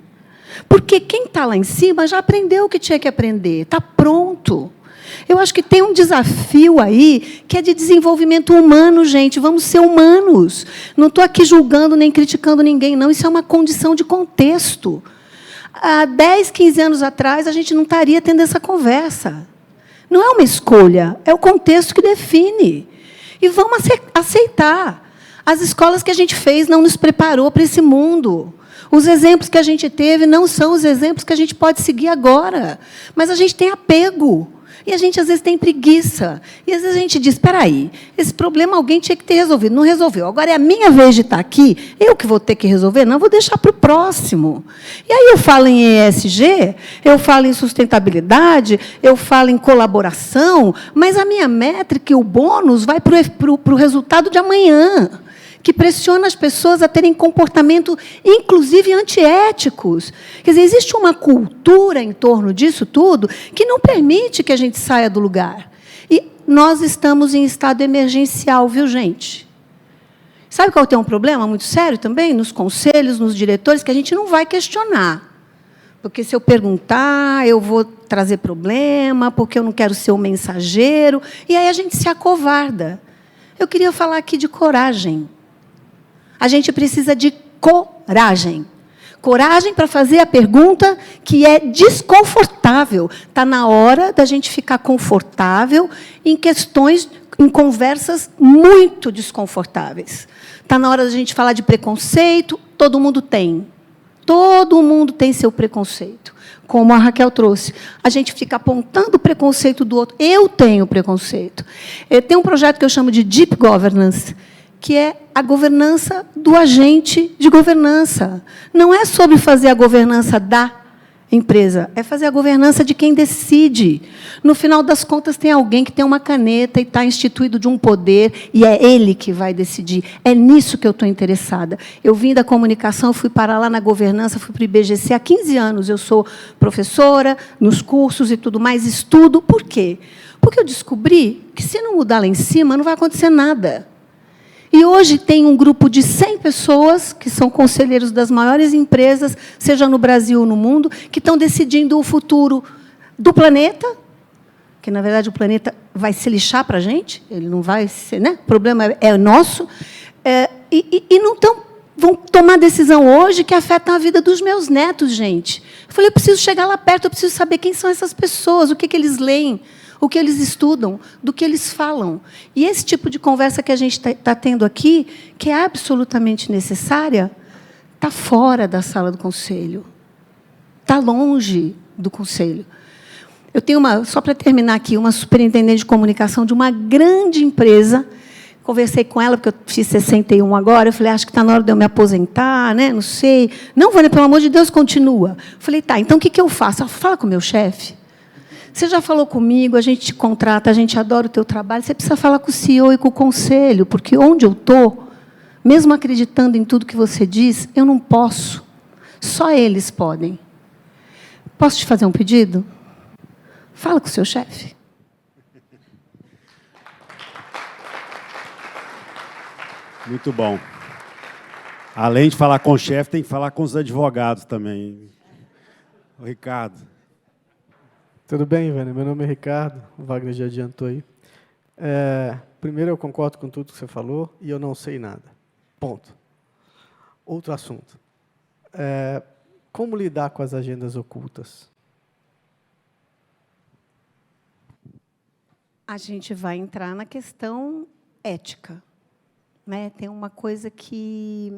S2: Porque quem está lá em cima já aprendeu o que tinha que aprender, está pronto. Eu acho que tem um desafio aí que é de desenvolvimento humano, gente. Vamos ser humanos. Não estou aqui julgando nem criticando ninguém, não. Isso é uma condição de contexto. Há 10, 15 anos atrás, a gente não estaria tendo essa conversa. Não é uma escolha, é o contexto que define. E vamos aceitar. As escolas que a gente fez não nos preparou para esse mundo. Os exemplos que a gente teve não são os exemplos que a gente pode seguir agora. Mas a gente tem apego. E a gente, às vezes, tem preguiça. E, às vezes, a gente diz, espera aí, esse problema alguém tinha que ter resolvido. Não resolveu. Agora é a minha vez de estar aqui, eu que vou ter que resolver? Não, vou deixar para o próximo. E aí eu falo em ESG, eu falo em sustentabilidade, eu falo em colaboração, mas a minha métrica e o bônus vai para o resultado de amanhã, que pressiona as pessoas a terem comportamento, inclusive, antiéticos. Quer dizer, existe uma cultura em torno disso tudo que não permite que a gente saia do lugar. E nós estamos em estado emergencial, viu, gente? Sabe qual tem um problema muito sério também? Nos conselhos, nos diretores, que a gente não vai questionar. Porque, se eu perguntar, eu vou trazer problema, porque eu não quero ser o mensageiro. E aí a gente se acovarda. Eu queria falar aqui de coragem. A gente precisa de coragem. Coragem para fazer a pergunta que é desconfortável. Está na hora da gente ficar confortável em questões, em conversas muito desconfortáveis. Está na hora da gente falar de preconceito. Todo mundo tem. Todo mundo tem seu preconceito. Como a Raquel trouxe. A gente fica apontando o preconceito do outro. Eu tenho preconceito. Eu tenho um projeto que eu chamo de Deep Governance, que é a governança do agente de governança. Não é sobre fazer a governança da empresa, é fazer a governança de quem decide. No final das contas, tem alguém que tem uma caneta e está instituído de um poder, e é ele que vai decidir. É nisso que eu estou interessada. Eu vim da comunicação, fui parar lá na governança, fui para o IBGC há 15 anos. Eu sou professora, nos cursos e tudo mais, estudo. Por quê? Porque eu descobri que, se não mudar lá em cima, não vai acontecer nada. E hoje tem um grupo de 100 pessoas, que são conselheiros das maiores empresas, seja no Brasil ou no mundo, que estão decidindo o futuro do planeta, que, na verdade, o planeta vai se lixar para a gente, ele não vai ser, né? O problema é nosso, e não vão tomar decisão hoje que afeta a vida dos meus netos, gente. Eu falei, eu preciso chegar lá perto, eu preciso saber quem são essas pessoas, o que eles leem, o que eles estudam, do que eles falam. E esse tipo de conversa que a gente está tendo aqui, que é absolutamente necessária, está fora da sala do conselho. Está longe do conselho. Eu tenho só para terminar aqui, uma superintendente de comunicação de uma grande empresa. Conversei com ela, porque eu fiz 61 agora. Eu falei, acho que está na hora de eu me aposentar, né? Não sei. Não, Vânia, pelo amor de Deus, continua. Eu falei, tá, então o que eu faço? Ela fala com o meu chefe. Você já falou comigo, a gente te contrata, a gente adora o teu trabalho, você precisa falar com o CEO e com o conselho, porque onde eu estou, mesmo acreditando em tudo que você diz, eu não posso. Só eles podem. Posso te fazer um pedido? Fala com o seu chefe.
S3: Muito bom. Além de falar com o chefe, tem que falar com os advogados também. O Ricardo.
S5: Tudo bem, Vânia? Meu nome é Ricardo, o Wagner já adiantou aí. Primeiro, eu concordo com tudo que você falou e eu não sei nada. Ponto. Outro assunto. Como lidar com as agendas ocultas?
S2: A gente vai entrar na questão ética, né? Tem uma coisa que...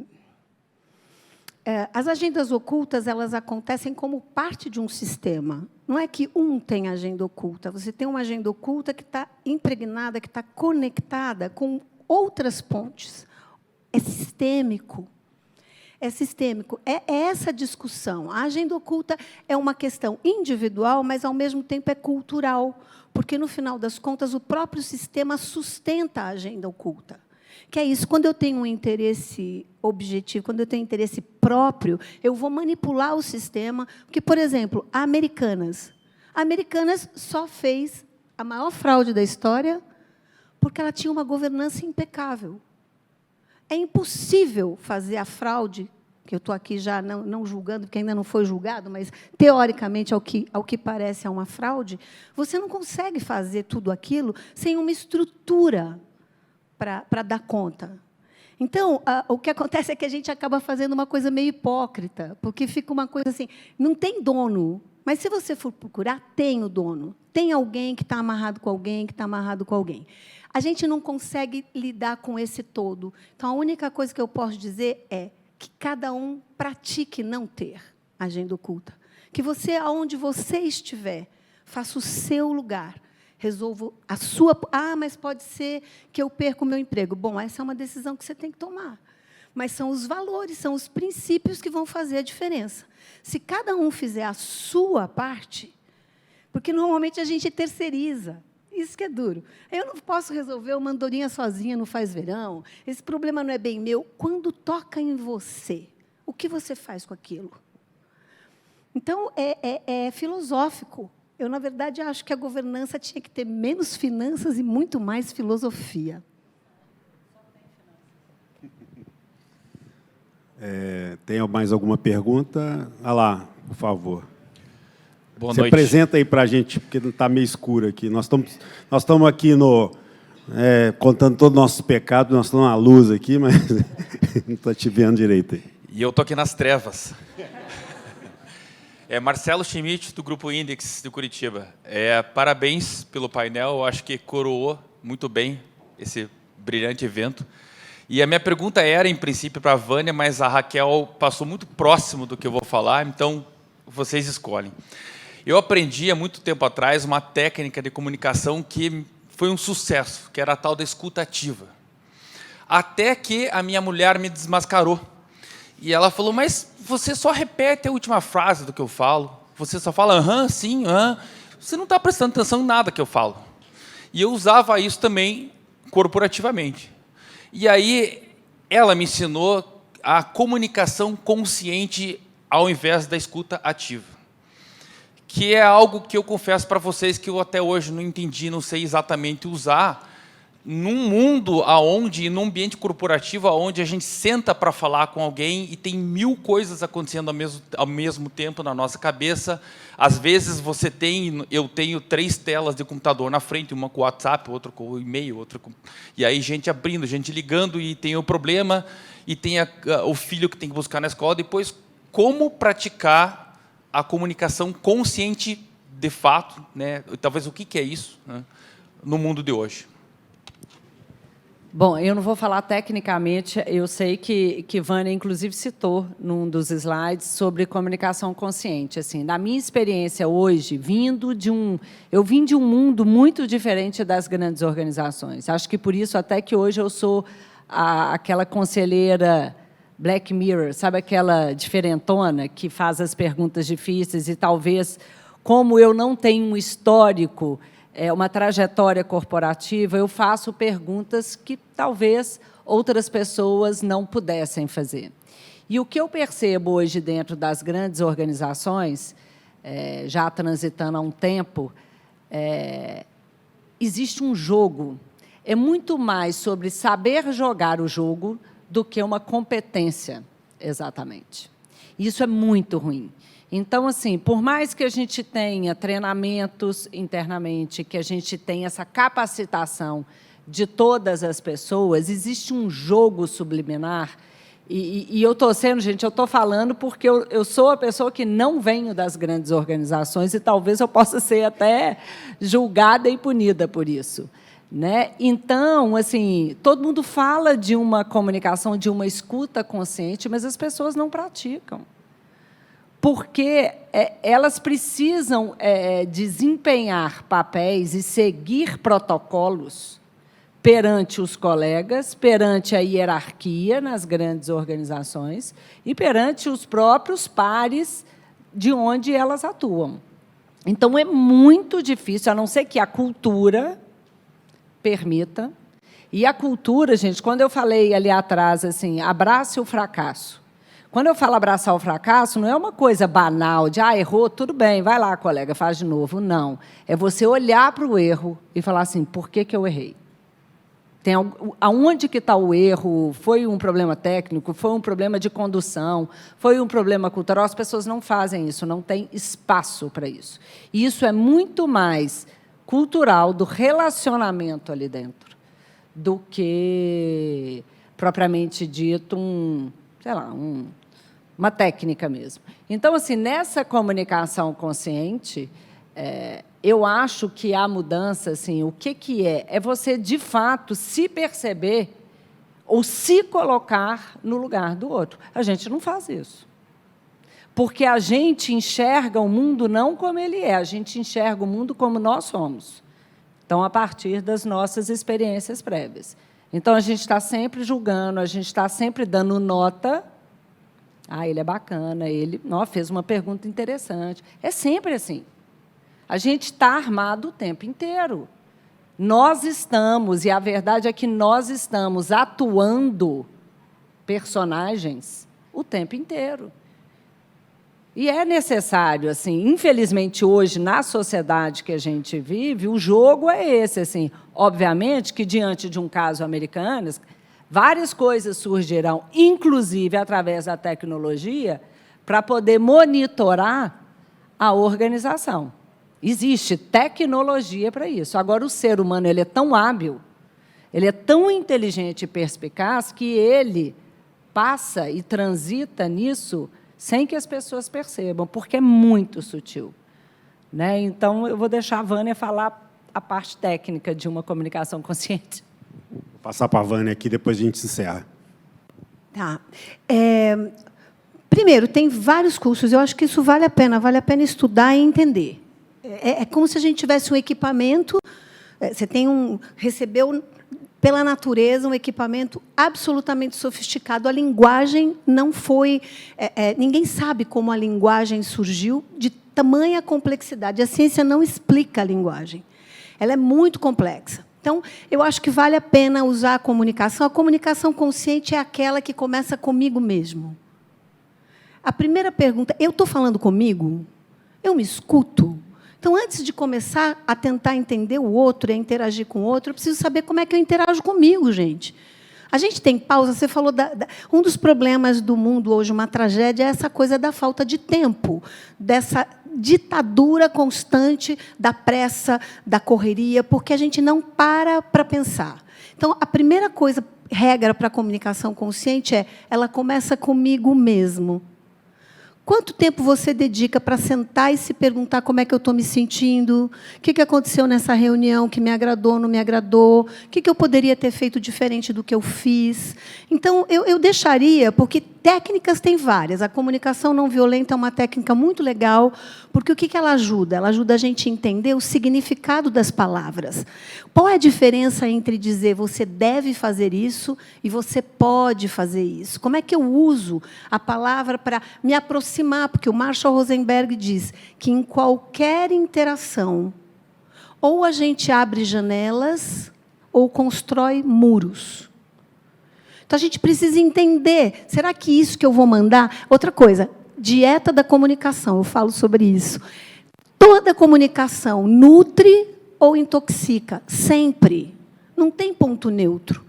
S2: as agendas ocultas, elas acontecem como parte de um sistema. Não é que um tem agenda oculta. Você tem uma agenda oculta que está impregnada, que está conectada com outras pontes. É sistêmico. É sistêmico. É essa discussão. A agenda oculta é uma questão individual, mas, ao mesmo tempo, é cultural, porque, no final das contas, o próprio sistema sustenta a agenda oculta. Que é isso, quando eu tenho um interesse objetivo, quando eu tenho interesse próprio, eu vou manipular o sistema. Porque, por exemplo, a Americanas só fez a maior fraude da história porque ela tinha uma governança impecável. É impossível fazer a fraude, que eu estou aqui já não julgando, porque ainda não foi julgado, mas, teoricamente, ao que parece, é uma fraude. Você não consegue fazer tudo aquilo sem uma estrutura para dar conta. Então, o que acontece é que a gente acaba fazendo uma coisa meio hipócrita, porque fica uma coisa assim, não tem dono, mas se você for procurar, tem o dono. Tem alguém que está amarrado com alguém, que está amarrado com alguém. A gente não consegue lidar com esse todo. Então, a única coisa que eu posso dizer é que cada um pratique não ter agenda oculta. Que você, aonde você estiver, faça o seu lugar. Resolva a sua... mas pode ser que eu perca o meu emprego. Bom, essa é uma decisão que você tem que tomar. Mas são os valores, são os princípios que vão fazer a diferença. Se cada um fizer a sua parte, porque normalmente a gente terceiriza. Isso que é duro. Eu não posso resolver uma andorinha sozinha, não faz verão. Esse problema não é bem meu. Quando toca em você, o que você faz com aquilo? Então, é filosófico. Eu, na verdade, acho que a governança tinha que ter menos finanças e muito mais filosofia.
S3: Tem mais alguma pergunta? Ah lá, por favor.
S6: Boa
S3: Você
S6: noite.
S3: apresenta aí para a gente, porque está meio escuro aqui. Nós estamos aqui contando todos os nossos pecados, nós estamos na luz aqui, mas não estou te vendo direito aí.
S6: E eu estou aqui nas trevas. Marcelo Schmidt, do Grupo Index, de Curitiba. Parabéns pelo painel, eu acho que coroou muito bem esse brilhante evento. E a minha pergunta era, em princípio, para a Vânia, mas a Raquel passou muito próximo do que eu vou falar, então vocês escolhem. Eu aprendi, há muito tempo atrás, uma técnica de comunicação que foi um sucesso, que era a tal da escuta ativa. Até que a minha mulher me desmascarou. E ela falou, mas você só repete a última frase do que eu falo. Você só fala, aham, sim, aham. Você não está prestando atenção em nada que eu falo. E eu usava isso também corporativamente. E aí, ela me ensinou a comunicação consciente ao invés da escuta ativa. Que é algo que eu confesso para vocês que eu até hoje não entendi, não sei exatamente usar, num mundo onde, num ambiente corporativo, onde a gente senta para falar com alguém e tem 1000 coisas acontecendo ao mesmo tempo na nossa cabeça. Às vezes eu tenho 3 telas de computador na frente, uma com o WhatsApp, outra com o e-mail, outra com... E aí gente abrindo, gente ligando, e tem o problema, e tem o filho que tem que buscar na escola. Depois, como praticar a comunicação consciente de fato, né? Talvez o que é isso, né? No mundo de hoje.
S4: Bom, eu não vou falar tecnicamente, eu sei que Vânia, inclusive, citou num dos slides sobre comunicação consciente. Assim, na minha experiência hoje, eu vim de um mundo muito diferente das grandes organizações. Acho que, por isso, até que hoje eu sou aquela conselheira Black Mirror, sabe, aquela diferentona que faz as perguntas difíceis e, talvez, como eu não tenho um histórico, uma trajetória corporativa, eu faço perguntas que talvez outras pessoas não pudessem fazer. E o que eu percebo hoje dentro das grandes organizações, já transitando há um tempo, existe um jogo. É muito mais sobre saber jogar o jogo do que uma competência, exatamente. Isso é muito ruim. Então, assim, por mais que a gente tenha treinamentos internamente, que a gente tenha essa capacitação de todas as pessoas, existe um jogo subliminar. E eu estou sendo, gente, eu estou falando porque eu sou a pessoa que não venho das grandes organizações e talvez eu possa ser até julgada e punida por isso, né? Então, assim, todo mundo fala de uma comunicação, de uma escuta consciente, mas as pessoas não praticam. Porque elas precisam desempenhar papéis e seguir protocolos perante os colegas, perante a hierarquia nas grandes organizações e perante os próprios pares de onde elas atuam. Então, é muito difícil, a não ser que a cultura permita. E a cultura, gente, quando eu falei ali atrás, assim, abrace o fracasso. Quando eu falo abraçar o fracasso, não é uma coisa banal, de, errou, tudo bem, vai lá, colega, faz de novo. Não. É você olhar para o erro e falar assim, por que eu errei? Aonde que está o erro? Foi um problema técnico? Foi um problema de condução? Foi um problema cultural? As pessoas não fazem isso, não tem espaço para isso. E isso é muito mais cultural, do relacionamento ali dentro, do que propriamente dito, sei lá, uma técnica mesmo. Então, assim, nessa comunicação consciente, eu acho que a mudança, assim, o que é? É você, de fato, se perceber ou se colocar no lugar do outro. A gente não faz isso. Porque a gente enxerga o mundo não como ele é, a gente enxerga o mundo como nós somos. Então, a partir das nossas experiências prévias. Então, a gente está sempre julgando, a gente está sempre dando nota. Ah, ele é bacana, ele fez uma pergunta interessante. É sempre assim. A gente está armado o tempo inteiro. Nós estamos, e a verdade é que nós estamos atuando personagens o tempo inteiro. E é necessário, assim, infelizmente, hoje, na sociedade que a gente vive, o jogo é esse. Assim, obviamente que, diante de um caso Americanas, várias coisas surgirão, inclusive através da tecnologia, para poder monitorar a organização. Existe tecnologia para isso. Agora, o ser humano ele é tão hábil, ele é tão inteligente e perspicaz, que ele passa e transita nisso sem que as pessoas percebam, porque é muito sutil. Né? Então, eu vou deixar a Vânia falar a parte técnica de uma comunicação consciente.
S3: Vou passar para a Vânia aqui, depois a gente encerra.
S2: Tá. Primeiro, tem vários cursos, eu acho que isso vale a pena estudar e entender. É como se a gente tivesse um equipamento, você recebeu pela natureza um equipamento absolutamente sofisticado. A linguagem não foi... ninguém sabe como a linguagem surgiu de tamanha complexidade. A ciência não explica a linguagem. Ela é muito complexa. Então, eu acho que vale a pena usar a comunicação. A comunicação consciente é aquela que começa comigo mesmo. A primeira pergunta, eu estou falando comigo? Eu me escuto? Então, antes de começar a tentar entender o outro e a interagir com o outro, eu preciso saber como é que eu interajo comigo, gente. A gente tem pausa, você falou... um dos problemas do mundo hoje, uma tragédia, é essa coisa da falta de tempo, dessa ditadura constante da pressa, da correria, porque a gente não para pensar. Então, a primeira regra para a comunicação consciente ela começa comigo mesmo. Quanto tempo você dedica para sentar e se perguntar como é que eu estou me sentindo? O que aconteceu nessa reunião que me agradou, não me agradou? O que eu poderia ter feito diferente do que eu fiz? Então, eu deixaria, porque técnicas tem várias. A comunicação não violenta é uma técnica muito legal, porque o que ela ajuda? Ela ajuda a gente a entender o significado das palavras. Qual é a diferença entre dizer você deve fazer isso e você pode fazer isso? Como é que eu uso a palavra para me aproximar? Porque o Marshall Rosenberg diz que, em qualquer interação, ou a gente abre janelas ou constrói muros. Então, a gente precisa entender, será que isso que eu vou mandar... Outra coisa, dieta da comunicação, eu falo sobre isso. Toda comunicação nutre ou intoxica, sempre. Não tem ponto neutro.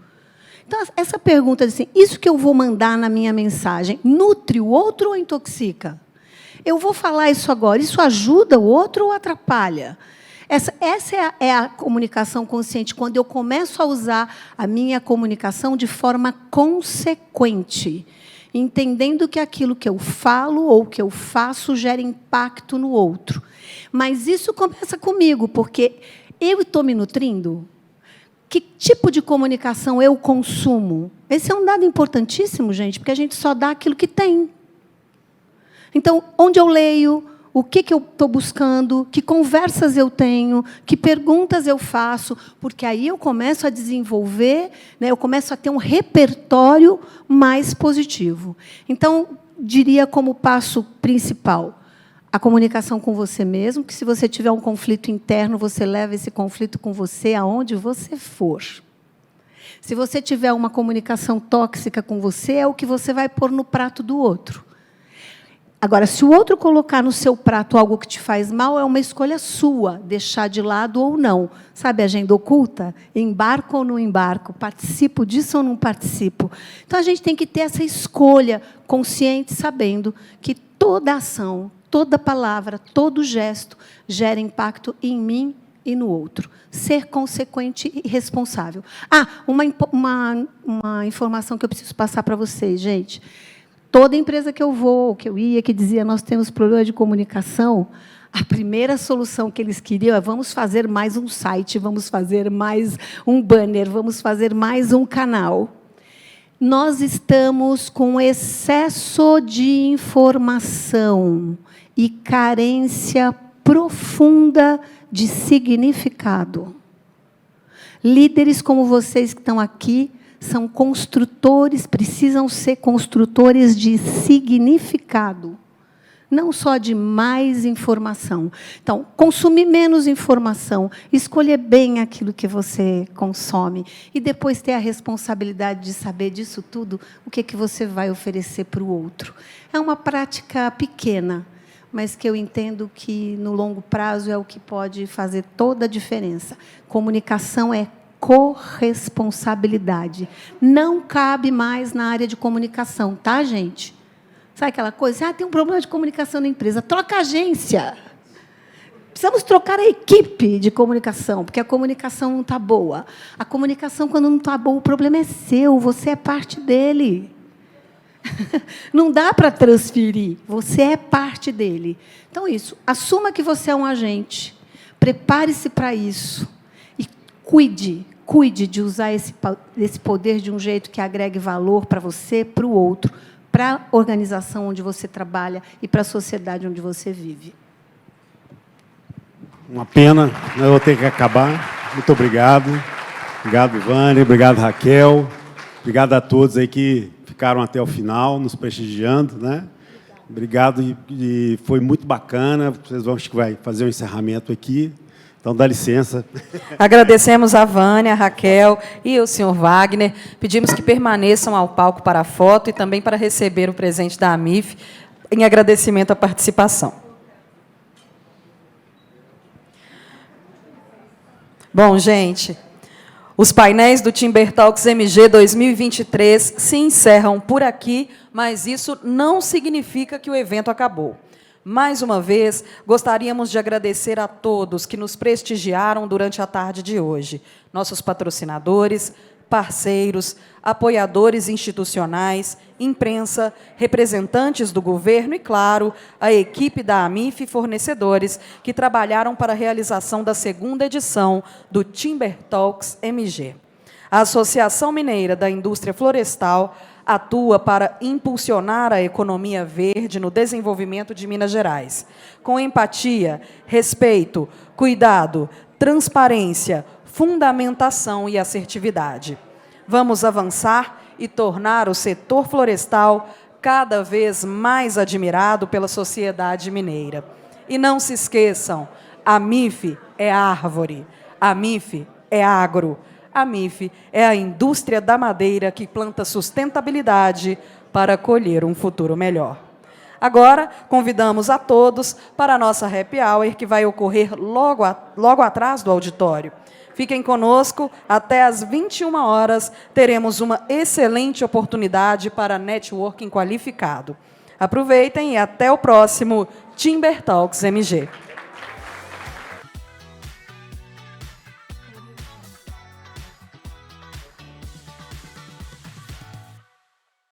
S2: Então, essa pergunta assim, isso que eu vou mandar na minha mensagem, nutre o outro ou intoxica? Eu vou falar isso agora, isso ajuda o outro ou atrapalha? Essa é a comunicação consciente, quando eu começo a usar a minha comunicação de forma consequente, entendendo que aquilo que eu falo ou que eu faço gera impacto no outro. Mas isso começa comigo, porque eu estou me nutrindo. Que tipo de comunicação eu consumo? Esse é um dado importantíssimo, gente, porque a gente só dá aquilo que tem. Então, onde eu leio, o que eu estou buscando, que conversas eu tenho, que perguntas eu faço, porque aí eu começo a desenvolver, né, eu começo a ter um repertório mais positivo. Então, diria como passo principal, a comunicação com você mesmo, que se você tiver um conflito interno, você leva esse conflito com você aonde você for. Se você tiver uma comunicação tóxica com você, é o que você vai pôr no prato do outro. Agora, se o outro colocar no seu prato algo que te faz mal, é uma escolha sua, deixar de lado ou não. Sabe a agenda oculta? Embarco ou não embarco? Participo disso ou não participo? Então, a gente tem que ter essa escolha consciente, sabendo que toda ação, toda palavra, todo gesto gera impacto em mim e no outro. Ser consequente e responsável. Uma informação que eu preciso passar para vocês, gente. Toda empresa que eu ia, que dizia nós temos problema de comunicação, a primeira solução que eles queriam é vamos fazer mais um site, vamos fazer mais um banner, vamos fazer mais um canal. Nós estamos com excesso de informação e carência profunda de significado. Líderes como vocês que estão aqui são construtores, precisam ser construtores de significado, não só de mais informação. Então, consumir menos informação, escolher bem aquilo que você consome e depois ter a responsabilidade de saber disso tudo, o que você vai oferecer para o outro. É uma prática pequena, mas que eu entendo que, no longo prazo, é o que pode fazer toda a diferença. Comunicação é corresponsabilidade. Não cabe mais na área de comunicação, tá, gente? Sabe aquela coisa? Tem um problema de comunicação na empresa. Troca a agência. Precisamos trocar a equipe de comunicação, porque a comunicação não está boa. A comunicação, quando não está boa, o problema é seu, você é parte dele. Não dá para transferir, você é parte dele. Então, isso. Assuma que você é um agente. Prepare-se para isso. Cuide de usar esse poder de um jeito que agregue valor para você, para o outro, para a organização onde você trabalha e para a sociedade onde você vive.
S3: Uma pena, eu vou ter que acabar. Muito obrigado. Obrigado, Vânia. Obrigado, Raquel. Obrigado a todos aí que ficaram até o final, nos prestigiando, né? Obrigado, e foi muito bacana. Vocês vão, acho que vai fazer um encerramento aqui. Então, dá licença.
S1: Agradecemos a Vânia, a Raquel e o senhor Wagner. Pedimos que permaneçam ao palco para a foto e também para receber o presente da AMIF, em agradecimento à participação. Bom, gente, os painéis do Timber Talks MG 2023 se encerram por aqui, mas isso não significa que o evento acabou. Mais uma vez, gostaríamos de agradecer a todos que nos prestigiaram durante a tarde de hoje. Nossos patrocinadores, parceiros, apoiadores institucionais, imprensa, representantes do governo e, claro, a equipe da AMIF e fornecedores que trabalharam para a realização da segunda edição do Timber Talks MG. A Associação Mineira da Indústria Florestal atua para impulsionar a economia verde no desenvolvimento de Minas Gerais, com empatia, respeito, cuidado, transparência, fundamentação e assertividade. Vamos avançar e tornar o setor florestal cada vez mais admirado pela sociedade mineira. E não se esqueçam, a MIF é árvore, a MIF é agro, a MIF é a indústria da madeira que planta sustentabilidade para colher um futuro melhor. Agora, convidamos a todos para a nossa happy hour, que vai ocorrer logo atrás do auditório. Fiquem conosco, até às 21 horas, teremos uma excelente oportunidade para networking qualificado. Aproveitem e até o próximo Timber Talks MG.